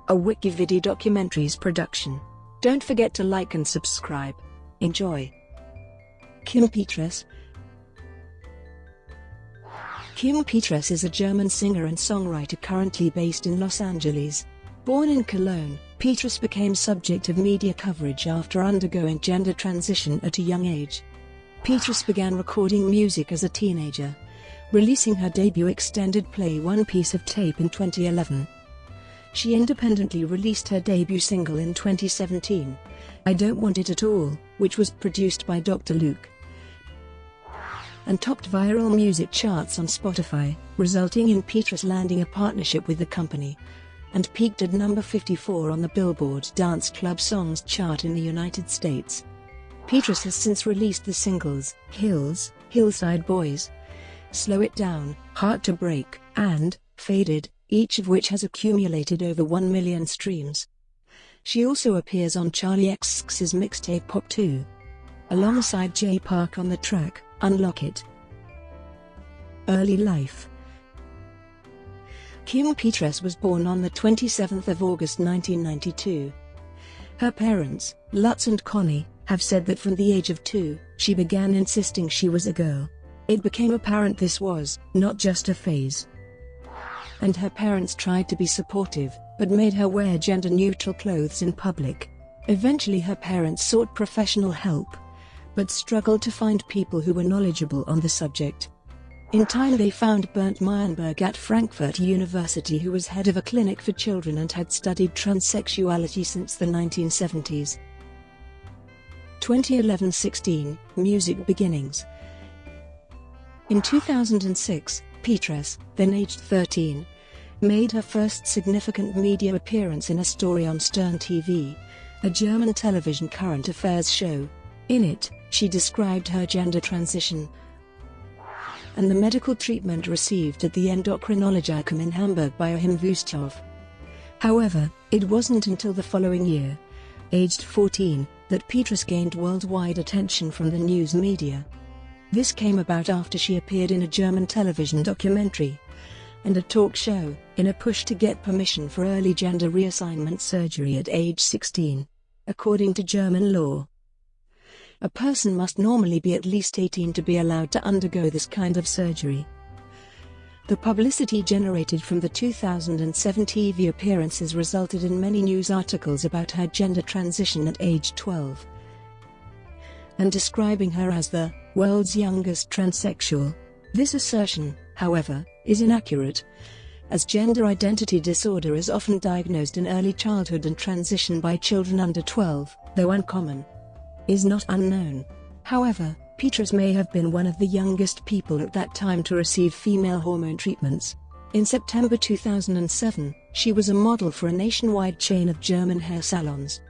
a WikiVidi documentaries production. Don't forget to like and subscribe. Enjoy. Petras. Petras is a German singer and songwriter currently based in Los Angeles. Born in Cologne, Petras became subject of media coverage after undergoing gender transition at a young age. Petras began recording music as a teenager, releasing her debut extended play One Piece of Tape in 2011. She independently released her debut single in 2017, I Don't Want It At All, which was produced by Dr. Luke, and topped viral music charts on Spotify, resulting in Petras landing a partnership with the company, and peaked at number 54 on the Billboard Dance Club Songs chart in the United States. Petras has since released the singles Hillside Boys, Slow It Down, Hard to Break, and Faded, each of which has accumulated over 1 million streams. She also appears on Charli XCX's mixtape Pop 2, alongside Jay Park on the track Unlock It. Early life. Petras was born on the 27th of August 1992. Her parents, Lutz and Connie, have said that from the age of 2, she began insisting she was a girl. It became apparent this was not just a phase, and her parents tried to be supportive, but made her wear gender-neutral clothes in public. Eventually her parents sought professional help, but struggled to find people who were knowledgeable on the subject. In time they found Bernd Meyerberg at Frankfurt University, who was head of a clinic for children and had studied transsexuality since the 1970s. 2011-16, Music Beginnings. In 2006, Petras, then aged 13, made her first significant media appearance in a story on Stern TV, a German television current affairs show. In it, she described her gender transition and the medical treatment received at the endocrinologicum in Hamburg by Achim Wüsthof. However, it wasn't until the following year, aged 14, that Petras gained worldwide attention from the news media. This came about after she appeared in a German television documentary and a talk show, in a push to get permission for early gender reassignment surgery at age 16. According to German law, a person must normally be at least 18 to be allowed to undergo this kind of surgery. The publicity generated from the 2007 TV appearances resulted in many news articles about her gender transition at age 12, and describing her as the world's youngest transsexual. This assertion, however, is inaccurate, as gender identity disorder is often diagnosed in early childhood and transition by children under 12, though uncommon, is not unknown. However, Petras may have been one of the youngest people at that time to receive female hormone treatments. In September 2007, she was a model for a nationwide chain of German hair salons.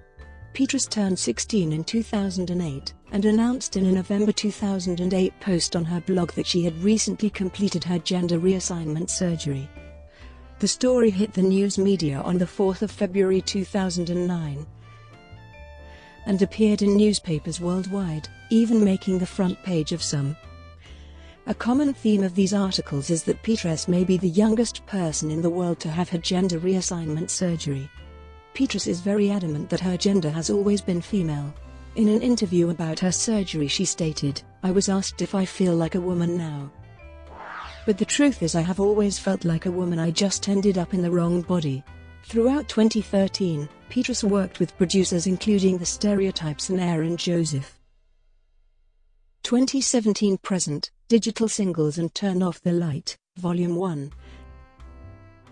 Petras turned 16 in 2008, and announced in a November 2008 post on her blog that she had recently completed her gender reassignment surgery. The story hit the news media on the 4th of February 2009, and appeared in newspapers worldwide, even making the front page of some. A common theme of these articles is that Petras may be the youngest person in the world to have had gender reassignment surgery. Petras is very adamant that her gender has always been female. In an interview about her surgery she stated, "I was asked if I feel like a woman now. But the truth is I have always felt like a woman, I just ended up in the wrong body." Throughout 2013, Petras worked with producers including The Stereotypes and Aaron Joseph. 2017-present, Digital Singles and Turn Off the Light, Volume 1.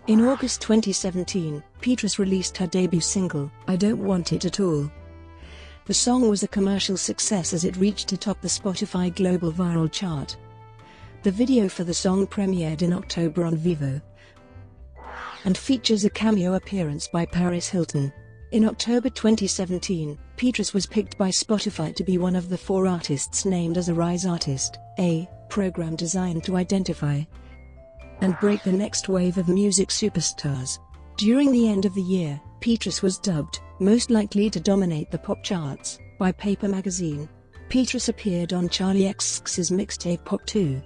In August 2017, Petras released her debut single, I Don't Want It At All. The song was a commercial success as it reached atop the Spotify Global Viral chart. The video for the song premiered in October on Vivo, and features a cameo appearance by Paris Hilton. In October 2017, Petras was picked by Spotify to be one of the 4 artists named as a Rise Artist, a program designed to identify and break the next wave of music superstars. During the end of the year, Petras was dubbed most likely to dominate the pop charts by Paper magazine. Petras appeared on Charli XCX's mixtape Pop 2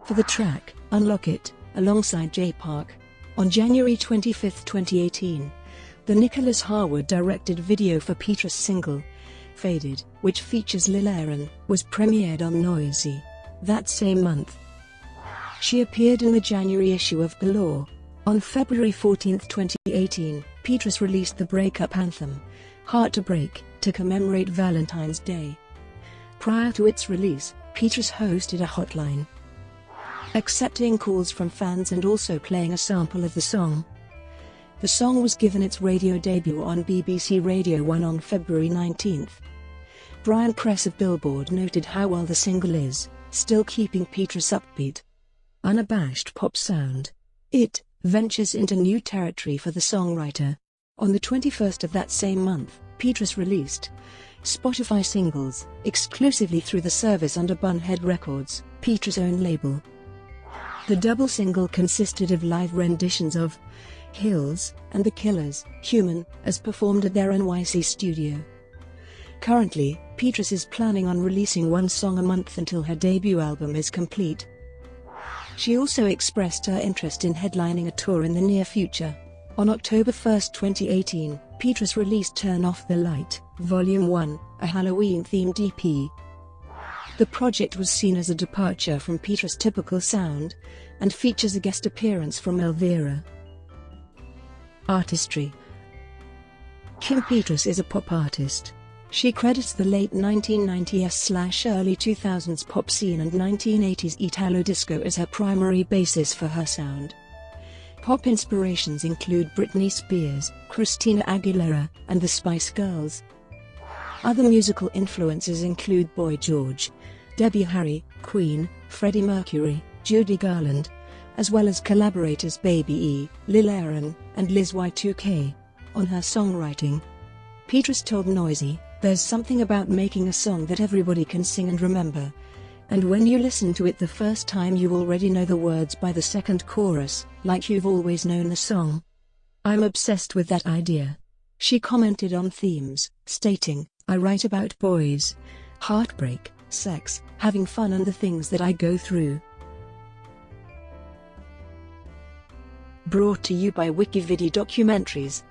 for the track Unlock It, alongside Jay Park. On January 25, 2018, The Nicholas Harwood-directed video for Petras' single, Faded, which features Lil Aaron, was premiered on Noisy that same month. She appeared in the January issue of Galore. On February 14, 2018, Petras released the breakup anthem, Heart to Break, to commemorate Valentine's Day. Prior to its release, Petras hosted a hotline, accepting calls from fans and also playing a sample of the song. The song was given its radio debut on BBC Radio 1 on February 19. Brian Kress of Billboard noted how well the single is, still keeping Petras' upbeat, unabashed pop sound. It ventures into new territory for the songwriter. On the 21st of that same month, Petras released Spotify singles, exclusively through the service under Bunhead Records, Petras' own label. The double single consisted of live renditions of Hills and The Killers' Human, as performed at their NYC studio. Currently, Petras is planning on releasing one song a month until her debut album is complete. She also expressed her interest in headlining a tour in the near future. On October 1, 2018, Petras released Turn Off the Light, Volume 1, a Halloween-themed EP. The project was seen as a departure from Petras' typical sound, and features a guest appearance from Elvira. Artistry. Kim Petras is a pop artist. She credits the late 1990s/early 2000s pop scene and 1980s Italo disco as her primary basis for her sound. Pop inspirations include Britney Spears, Christina Aguilera, and the Spice Girls. Other musical influences include Boy George, Debbie Harry, Queen, Freddie Mercury, Judy Garland, as well as collaborators Baby E, Lil Aaron, and Liz Y2K. On her songwriting, Petras told Noisy, "There's something about making a song that everybody can sing and remember. And when you listen to it the first time you already know the words by the second chorus, like you've always known the song. I'm obsessed with that idea." She commented on themes, stating, "I write about boys, heartbreak, sex, having fun and the things that I go through." Brought to you by WikiVidi Documentaries.